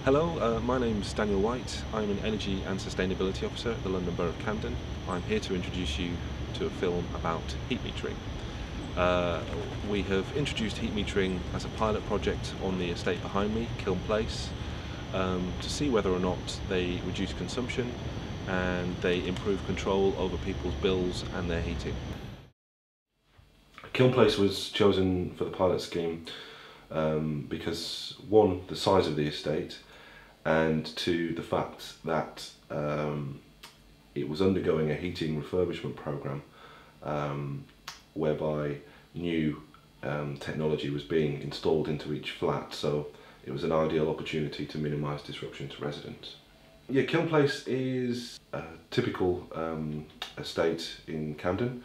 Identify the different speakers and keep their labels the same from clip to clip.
Speaker 1: Hello, my name's Daniel White. I'm an Energy and Sustainability Officer at the London Borough of Camden. I'm here to introduce you to a film about heat metering. We have introduced heat metering as a pilot project on the estate behind me, Kiln Place, to see whether or not they reduce consumption and they improve control over people's bills and their heating. Kiln Place was chosen for the pilot scheme because, one, the size of the estate, and two, the fact that it was undergoing a heating refurbishment programme whereby new technology was being installed into each flat, so it was an ideal opportunity to minimise disruption to residents. Yeah, Kiln Place is a typical estate in Camden.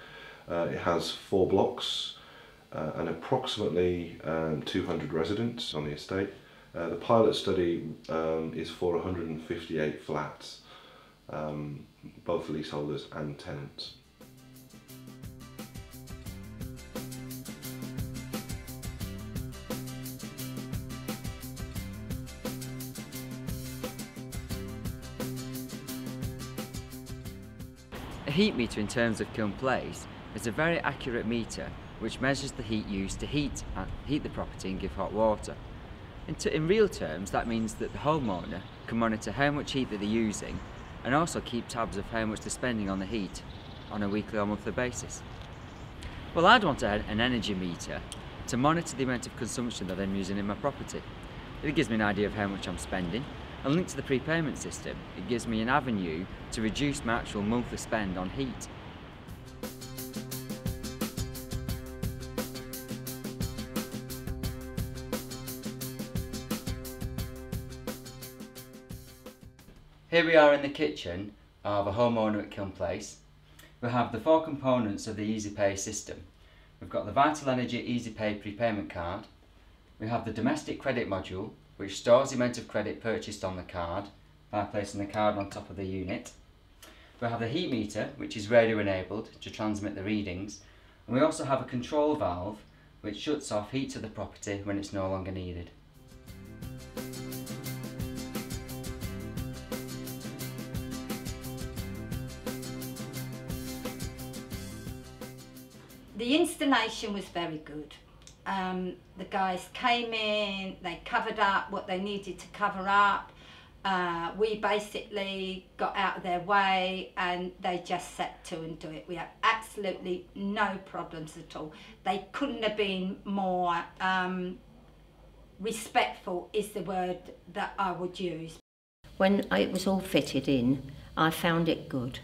Speaker 1: It has 4 blocks and approximately 200 residents on the estate. The pilot study is for 158 flats, both leaseholders and tenants.
Speaker 2: A heat meter in terms of Kiln Place is a very accurate meter which measures the heat used to heat the property and give hot water. In real terms, that means that the homeowner can monitor how much heat that they're using and also keep tabs of how much they're spending on the heat on a weekly or monthly basis. Well, I'd want an energy meter to monitor the amount of consumption that I'm using in my property. It gives me an idea of how much I'm spending, and linked to the prepayment system, it gives me an avenue to reduce my actual monthly spend on heat. Here we are in the kitchen of a homeowner at Kiln Place. We have the 4 components of the EasyPay system. We've got the Vital Energy EasyPay prepayment card. We have the domestic credit module, which stores the amount of credit purchased on the card by placing the card on top of the unit. We have the heat meter, which is radio enabled to transmit the readings. And we also have a control valve, which shuts off heat to the property when it's no longer needed.
Speaker 3: The installation was very good. The guys came in, they covered up what they needed to cover up. We basically got out of their way and they just set to and do it. We had absolutely no problems at all. They couldn't have been more respectful, is the word that I would use.
Speaker 4: When it was all fitted in, I found it good.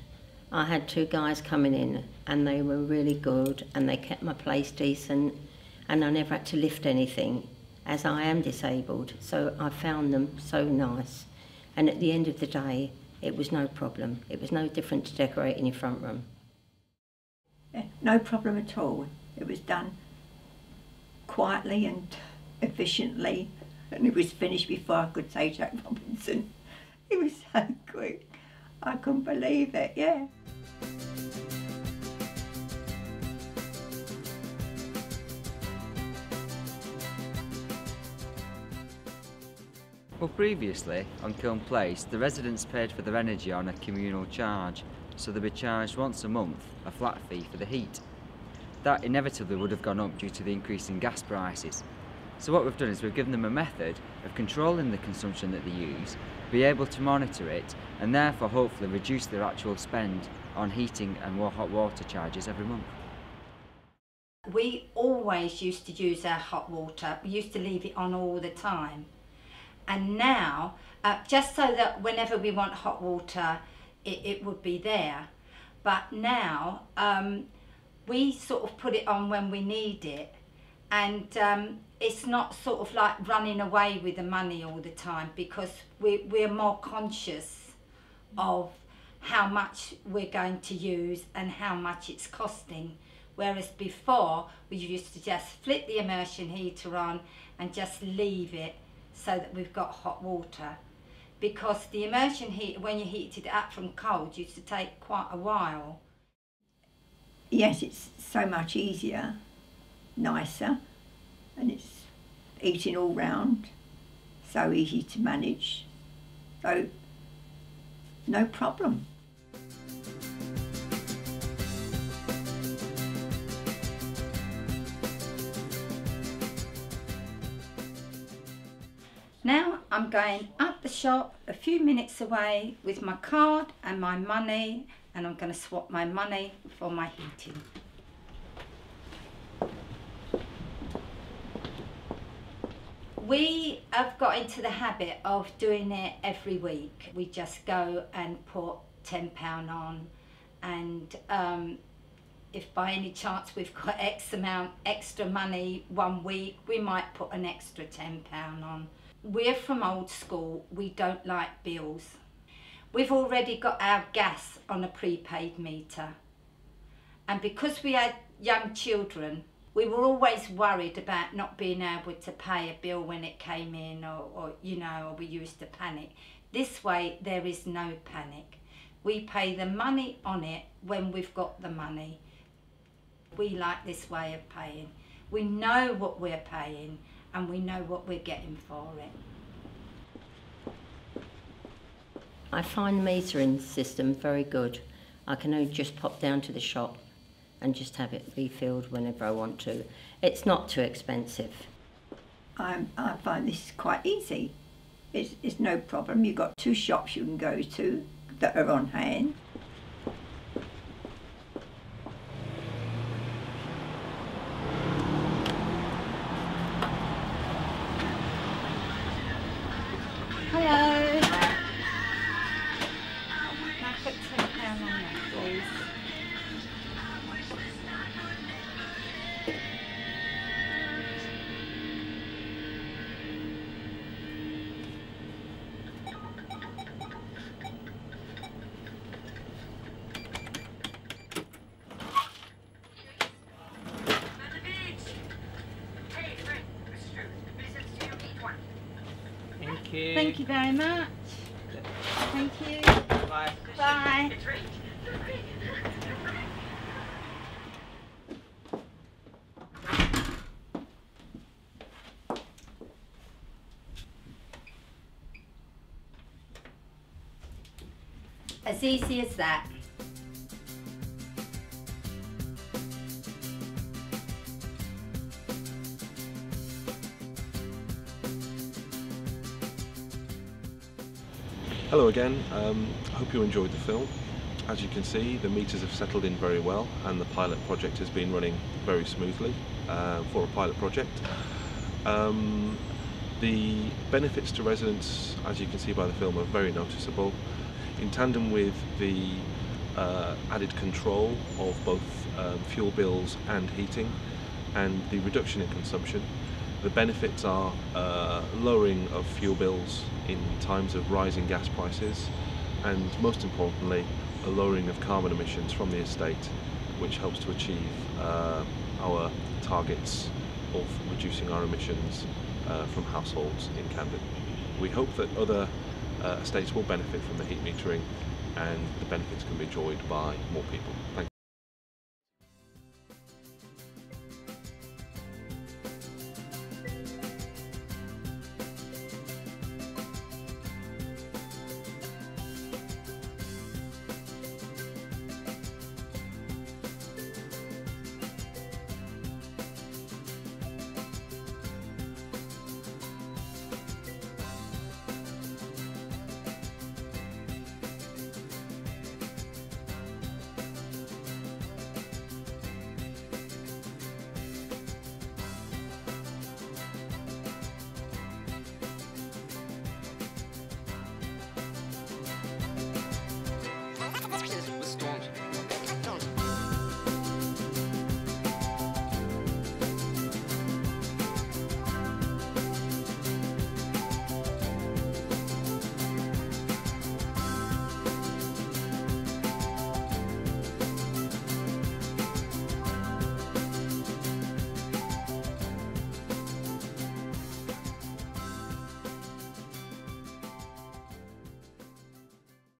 Speaker 4: I had 2 guys coming in and they were really good and they kept my place decent, and I never had to lift anything as I am disabled, so I found them so nice. And at the end of the day, it was no problem. It was no different to decorating your front room.
Speaker 5: Yeah, no problem at all. It was done quietly and efficiently, and it was finished before I could say Jack Robinson. It was so quick. I couldn't believe it, yeah.
Speaker 2: Well, previously, on Kiln Place, the residents paid for their energy on a communal charge, so they'd be charged once a month a flat fee for the heat. That inevitably would have gone up due to the increase in gas prices. So what we've done is we've given them a method of controlling the consumption that they use, be able to monitor it, and therefore hopefully reduce their actual spend on heating and more hot water charges every month.
Speaker 3: We always used to use our hot water. We used to leave it on all the time. And now, just so that whenever we want hot water, it would be there. But now, we sort of put it on when we need it. And it's not sort of like running away with the money all the time, because we're more conscious of how much we're going to use and how much it's costing. Whereas before, we used to just flip the immersion heater on and just leave it so that we've got hot water. Because the immersion heater, when you heated it up from cold, used to take quite a while.
Speaker 5: Yes, it's so much easier, nicer, and it's heating all round, so easy to manage. So, no problem.
Speaker 3: Now I'm going up the shop a few minutes away with my card and my money, and I'm going to swap my money for my heating. We have got into the habit of doing it every week. We just go and put £10 on, and if by any chance we've got X amount extra money one week, we might put an extra £10 on. We're from old school, we don't like bills. We've already got our gas on a prepaid meter, and because we had young children, we were always worried about not being able to pay a bill when it came in, or you know, or we used to panic. This way there is no panic. We pay the money on it when we've got the money. We like this way of paying. We know what we're paying and we know what we're getting for it.
Speaker 4: I find the metering system very good. I can only just pop down to the shop and just have it refilled whenever I want to. It's not too expensive.
Speaker 5: I find this quite easy. It's no problem. You've got 2 shops you can go to that are on hand.
Speaker 3: Hello. Can I put £10 on that, please?
Speaker 6: Thank you.
Speaker 3: Thank you very much. Thank you.
Speaker 6: Bye.
Speaker 3: Bye. As easy as that.
Speaker 1: Hello again, I hope you enjoyed the film. As you can see, the meters have settled in very well and the pilot project has been running very smoothly for a pilot project. The benefits to residents, as you can see by the film, are very noticeable. In tandem with the added control of both fuel bills and heating and the reduction in consumption, the benefits are lowering of fuel bills in times of rising gas prices, and most importantly, a lowering of carbon emissions from the estate, which helps to achieve our targets of reducing our emissions from households in Camden. We hope that other estates will benefit from the heat metering and the benefits can be enjoyed by more people. Thank you.